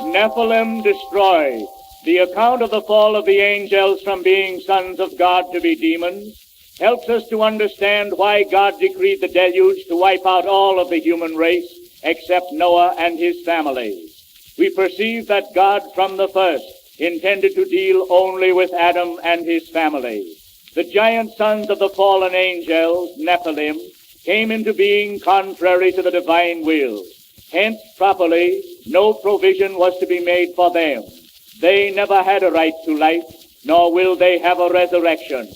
Nephilim destroyed. The account of the fall of the angels from being sons of God to be demons helps us to understand why God decreed the deluge to wipe out all of the human race except Noah and his family. We perceive that God from the first intended to deal only with Adam and his family. The giant sons of the fallen angels, Nephilim, came into being contrary to the divine will. Hence, properly, no provision was to be made for them. They never had a right to life, nor will they have a resurrection.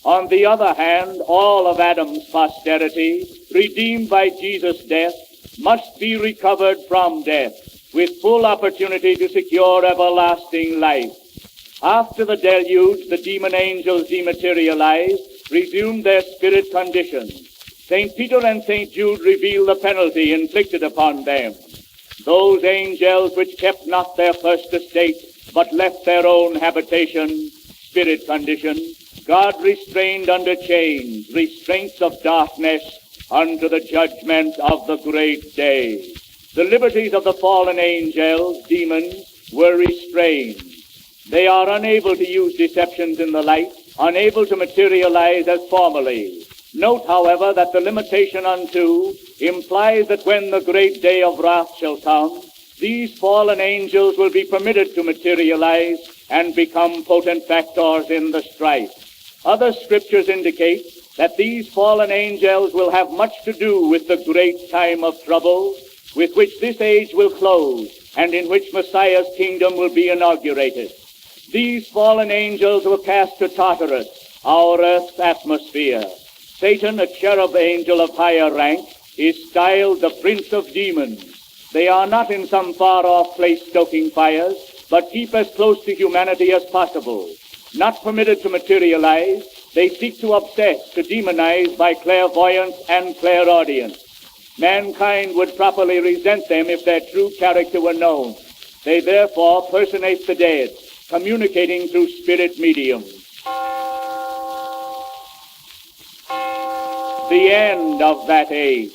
On the other hand, all of Adam's posterity, redeemed by Jesus' death, must be recovered from death, with full opportunity to secure everlasting life. After the deluge, the demon angels dematerialized, resumed their spirit condition. St. Peter and St. Jude reveal the penalty inflicted upon them. Those angels which kept not their first estate, but left their own habitation, spirit condition, God restrained under chains, restraints of darkness, unto the judgment of the great day. The liberties of the fallen angels, demons, were restrained. They are unable to use deceptions in the light, unable to materialize as formerly. Note, however, that the limitation unto implies that when the great day of wrath shall come, these fallen angels will be permitted to materialize and become potent factors in the strife. Other scriptures indicate that these fallen angels will have much to do with the great time of trouble with which this age will close and in which Messiah's kingdom will be inaugurated. These fallen angels were cast to Tartarus, our earth's atmosphere. Satan, a cherub angel of higher rank, is styled the prince of demons. They are not in some far-off place stoking fires, but keep as close to humanity as possible. Not permitted to materialize, they seek to obsess, to demonize by clairvoyance and clairaudience. Mankind would properly resent them if their true character were known. They therefore personate the dead, communicating through spirit mediums. The end of that age.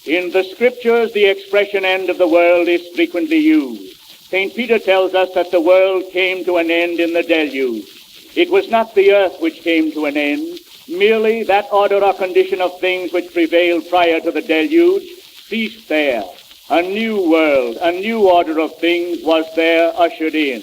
In the scriptures, the expression end of the world is frequently used. St. Peter tells us that the world came to an end in the deluge. It was not the earth which came to an end, merely that order or condition of things which prevailed prior to the deluge ceased there. A new world, a new order of things was there ushered in.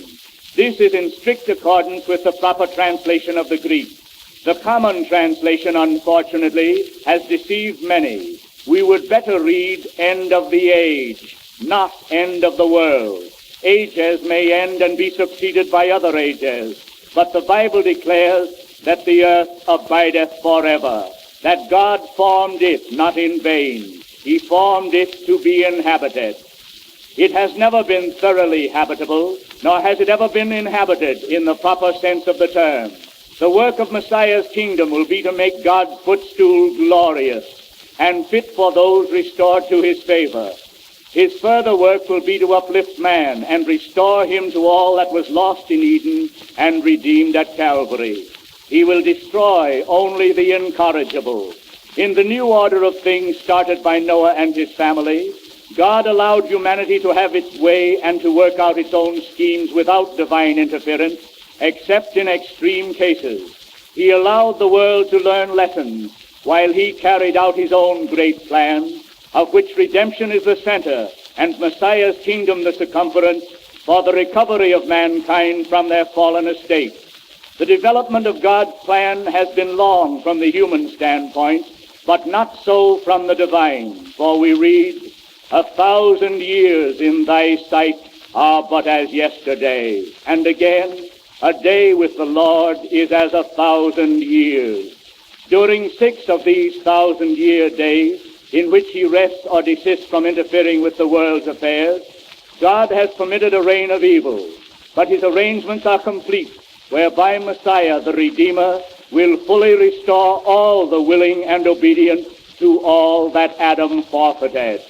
This is in strict accordance with the proper translation of the Greek. The common translation, unfortunately, has deceived many. We would better read end of the age, not end of the world. Ages may end and be succeeded by other ages, but the Bible declares that the earth abideth forever, that God formed it not in vain. He formed it to be inhabited. It has never been thoroughly habitable, nor has it ever been inhabited in the proper sense of the term. The work of Messiah's kingdom will be to make God's footstool glorious and fit for those restored to his favor. His further work will be to uplift man and restore him to all that was lost in Eden and redeemed at Calvary. He will destroy only the incorrigible. In the new order of things started by Noah and his family, God allowed humanity to have its way and to work out its own schemes without divine interference, except in extreme cases. He allowed the world to learn lessons while he carried out his own great plan, of which redemption is the center and Messiah's kingdom the circumference for the recovery of mankind from their fallen estate. The development of God's plan has been long from the human standpoint, but not so from the divine. For we read, 1,000 years in thy sight are but as yesterday. And again, a day with the Lord is as 1,000 years. During 6 of these 1,000-year days, in which he rests or desists from interfering with the world's affairs, God has permitted a reign of evil, but his arrangements are complete, whereby Messiah, the Redeemer, will fully restore all the willing and obedient to all that Adam forfeited.